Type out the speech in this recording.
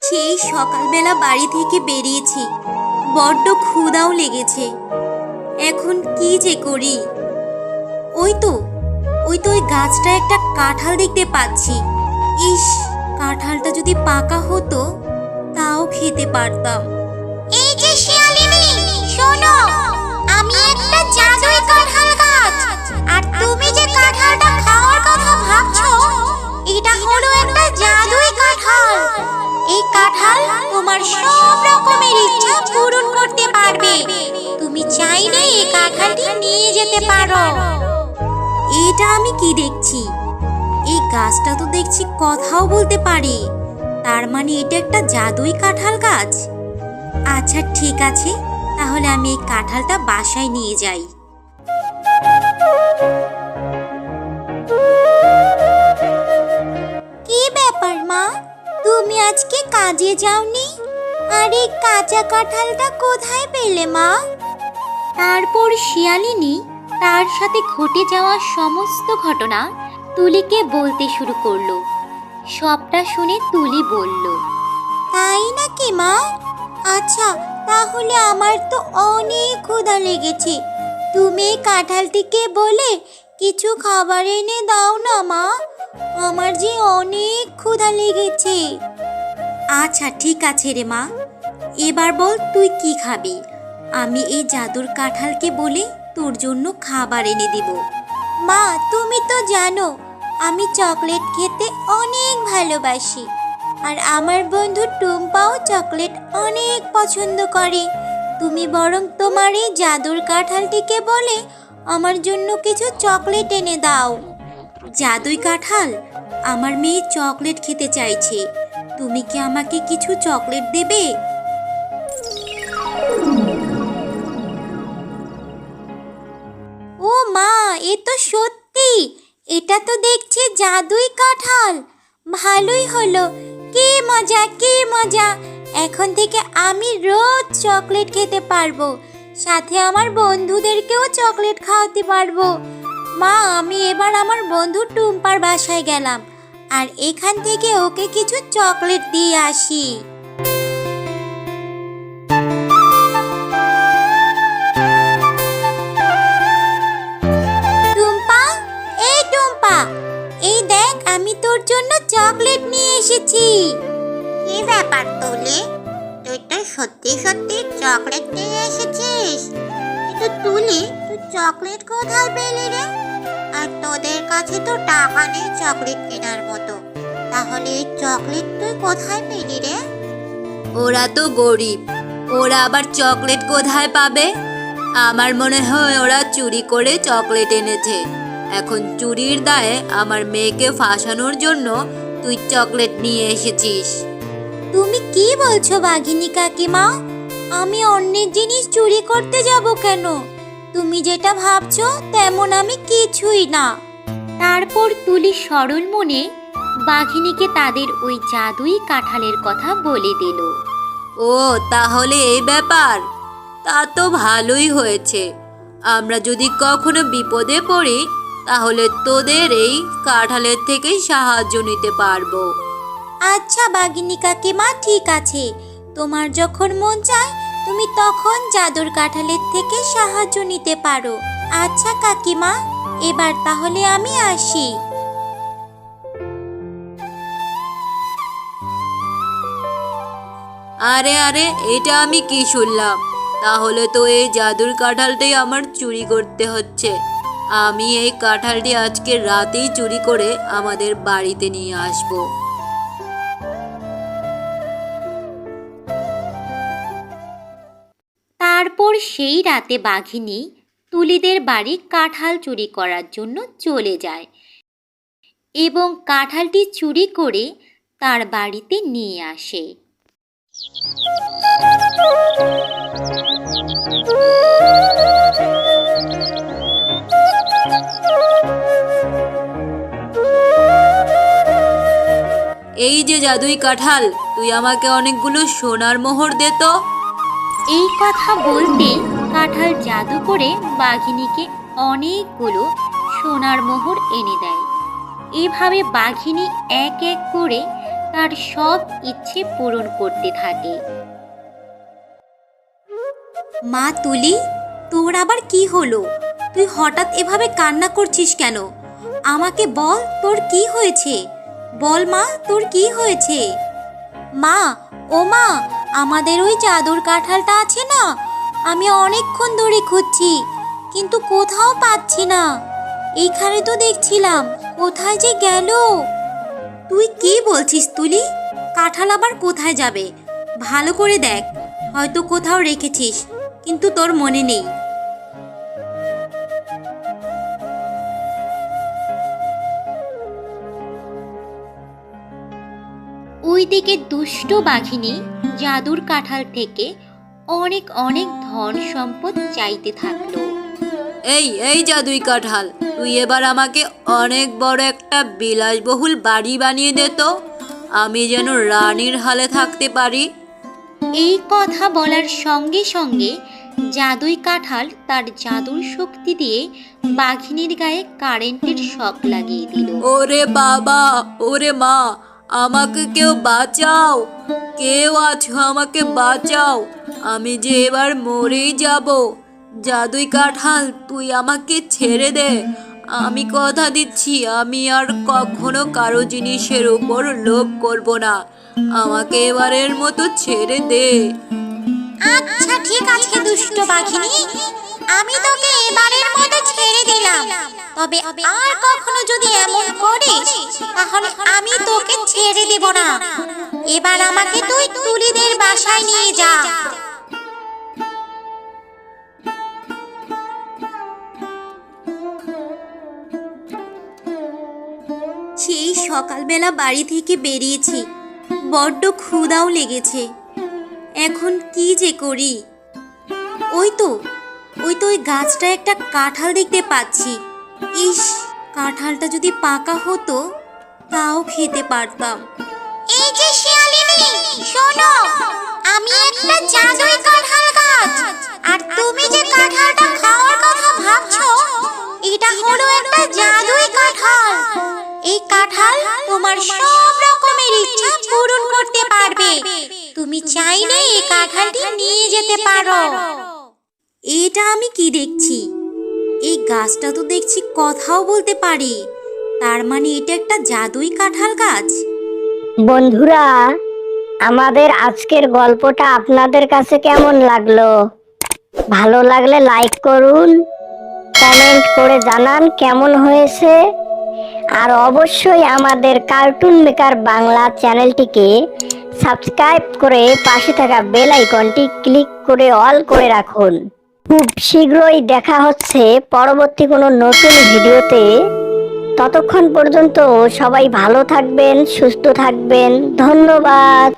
সেই সকালবেলা বাড়ি থেকে বেরিয়েছি, বড্ড ক্ষুধাও লেগেছে। এখন কি যে করি? ওই তো ওই গাছটা একটা কাঁঠাল দেখতে পাচ্ছি। ইস, কাঁঠালটা যদি পাকা হতো তাও খেতে পারতাম। এই যে শিয়ালিনী, শোনো, আমি একটা জাদুই কাঁঠাল গাছ, আর তুমি যে কাঁঠালটা খাওয়ার কথা ভাবছো, এটা হলো একটা জাদুই কাঁঠাল। এই কাঁঠাল তোমার সব রকমের ইচ্ছা পূরণ করতে পারবে। তুমি চাইলে এই কাঁঠালটি নিয়ে যেতে পারো। এটা আমি কি দেখছি? এই গাছটা তো দেখছি কথাও বলতে পারে। তার মানে এটা একটা জাদুই কাঁঠাল গাছ। আচ্ছা ঠিক আছে, তাহলে আমি এই কাঁঠালটা বাসায় নিয়ে যাই। কি ব্যাপার মা, তুমি আজকে কাজে যাওনি? আর এই কাঁচা কাঁঠালটা কোথায় পেলে মা? তারপর শিয়ালিনী তার সাথে ঘটে যাওয়া সমস্ত ঘটনা তুলিকে বলতে শুরু করলো। সবটা শুনে তুলি বলল, তাই নাকি মা? আচ্ছা, তাহলে আমার তো অনেক ক্ষুধা লেগেছে। তুমি এই কাঁঠালটিকে বলে কিছু খাবার এনে দাও না মা, আমার যে অনেক ক্ষুধা লেগেছে। আচ্ছা ঠিক আছে রে মা, এবার বল তুই কি খাবি। আমি এই জাদুর কাঁঠালকে বলে তোর জন্য খাবার এনে দিব। মা, তুমি তো জানো আমি চকলেট খেতে অনেক ভালোবাসি, আর আমার বন্ধু টুম্পাও চকলেট অনেক পছন্দ করে। তুমি বরং তোমার এই জাদুর কাঁঠালটিকে বলে আমার জন্য কিছু চকলেট এনে দাও। জাদুই কাঁঠাল, আমার মেয়ে চকলেট খেতে চাইছে, তুমি কি আমাকে কিছু চকলেট দেবে? ও মা, এ তো সত্যি, এটা তো দেখছি জাদুই কাঁঠাল। ভালোই হলো, কি মজা কি মজা। এখন থেকে আমি রোজ চকলেট খেতে পারবো, সাথে আমার বন্ধুদেরকেও চকলেট খাওয়াতে পারবো। মা, আমি এবার আমার বন্ধু টুম্পার বাসায় গেলাম, আর এখান থেকে ওকে কিছু চকলেট দিয়ে আসি। টুম্পা, এই টুম্পা, এই দেখ আমি তোর জন্য চকলেট নিয়ে এসেছি। কি ব্যাপার তুলি, তুই তো সত্যি সত্যি চকলেট নিয়ে এসেছিস? কিন্তু তুলি, তুই চকলেট কোথায় পেলি রে? আর তোদের কাছে তো টাকা নেই চকলেট কেনার মতো, তাহলে এই চকলেট তুই কোথায় পেলি রে? ওরা তো গরিব, ওরা আবার চকলেট কোথায় পাবে? আমার মনে হয় ওরা চুরি করে চকলেট এনেছে। এখন চুরির দায়ে আমার মেয়েকে ফাঁসানোর জন্য তুই চকলেট নিয়ে এসেছিস। তুমি কি বলছো বাঘিনী কাকিমা? আমি অন্যের জিনিস চুরি করতে যাব কেন? তুমি যেটা ভাবছো তেমন আমি কিছুই না। তারপর তুলি সরল মনে বাঘিনীকে তাদের ওই জাদুই কাঁঠালের কথা বলে দিল। ও তাহলে এই ব্যাপার, তা তো ভালোই হয়েছে। আমরা যদি কখনো বিপদে পড়ি তাহলে তোদের এই কাঁঠালের থেকে সাহায্য নিতে পারবো। আচ্ছা বাঘিনী কাকিমা, ঠিক আছে, তোমার যখন মন চায় তুমি তখন জাদুর কাঁঠালের থেকে সাহায্য নিতে পারো। আচ্ছা কাকিমা, এবার তাহলে আমি আসি। আরে আরে, এটা আমি কি শুনলাম? তাহলে তো এই জাদুর কাঁঠালটাই আমার চুরি করতে হচ্ছে। আমি এই কাঁঠালটি আজকে রাতেই চুরি করে আমাদের বাড়িতে নিয়ে আসব। তারপর সেই রাতে বাঘিনী তুলিদের বাড়ি কাঁঠাল চুরি করার জন্য চলে যায় এবং কাঁঠালটি চুরি করে তার বাড়িতে নিয়ে আসে। এই যে জাদুই কাঁঠাল, তুই আমাকে অনেকগুলো সোনার মোহর দে তো। এই কথা বলতে কাঁঠাল জাদু করে বাঘিনীকে অনেকগুলো সোনার মোহর এনে দেয়। এভাবে বাঘিনী এক এক করে তার সব ইচ্ছে পূরণ করতে থাকে। মা তুলি, তোর আবার কি হলো? তুই হঠাৎ এভাবে কান্না করছিস কেন? আমাকে বল, তোর কি হয়েছে? বল মা, তোর কি হয়েছে? মা, ও মা, আমাদের ওই জাদুর কাঁঠালটা আছে না, আমি অনেকক্ষণ ধরে খুঁজছি, কিন্তু কোথাও পাচ্ছি না। এইখানে তো দেখছিলাম, কোথায় যে গেল? তুই কি বলছিস তুলি? কাঁঠাল আবার কোথায় যাবে? ভালো করে দেখ, হয়তো কোথাও রেখেছিস, কিন্তু তোর মনে নেই। ওইদিকে দুষ্ট বাঘিনী জাদুর কাঁঠাল থেকে অনেক অনেক ধন সম্পদ চাইতে থাকলো। এই জাদুই কাঁঠাল, তুই এবার আমাকে অনেক বড় একটা বিলাসবহুল বাড়ি বানিয়ে দে তো, আমি যেন রানীর হালে থাকতে পারি। এই কথা বলার সঙ্গে সঙ্গে জাদুই কাঁঠাল তার জাদুর শক্তি দিয়ে বাঘিনীর গায়ে কারেন্টের শক লাগিয়ে দিল। ওরে বাবা, ওরে মা, আমাকে কেউ বাঁচাও, কেউ আছো, আমাকে বাঁচাও, আমি যে এবার মরেই যাব। জাদুই কাঁঠাল, তুই আমাকে ছেড়ে দে, আমি কথা দিচ্ছি আমি আর কখনো কারো জিনিসের উপর লোভ করব না, আমাকে এবারের মতো ছেড়ে দে। আচ্ছা ঠিক আছে দুষ্ট বাঘিনী, আমি তোকে এবারের মতো ছেড়ে দিলাম, তবে আর কখনো যদি এমন করিস তাহলে আমি তোকে ছেড়ে দেব না। এবার আমাকে তুই তুলিদের বাসায় নিয়ে যা। সেই সকালবেলা বাড়ি থেকে বেরিয়েছি, বড্ড ক্ষুধাও লেগেছে, এখন কি যে করি? ওই তো ওই গাছটা একটা কাঁঠাল দেখতে পাচ্ছি। ইস, কাঁঠালটা যদি পাকা হতো তাও খেতে পারতাম। এই যে শিয়ালিনী, শোনো, আমি একটা জাদুই কাঁঠাল গাছ, আর তুমি যে কাঁঠালটা খাওয়ার কথা ভাবছো, এটা হলো একটা জাদুই কাঁঠাল। এই কাঁঠাল তোমার সব রকমের ইচ্ছা পূরণ করতে পারবে। তুমি চাইলে এই কাঁঠালটি নিয়ে যেতে পারো। এটা আমি কি দেখছি? এই গাছটা তো দেখছি কথাও বলতে পারে, তার মানে এটা একটা জাদুই কাঁঠাল গাছ। বন্ধুরা, আমাদের আজকের গল্পটা আপনাদের কাছে কেমন লাগলো? ভালো লাগলে লাইক করুন, কমেন্ট করে জানান কেমন হয়েছে, আর অবশ্যই আমাদের কার্টুন মেকার বাংলা চ্যানেলটিকে সাবস্ক্রাইব করে পাশে থাকা বেল আইকনটি ক্লিক করে অল করে রাখুন। খুব শীঘ্রই দেখা হচ্ছে পরবর্তী কোনো নতুন ভিডিওতে। ততক্ষণ পর্যন্ত সবাই ভালো থাকবেন, সুস্থ থাকবেন। ধন্যবাদ।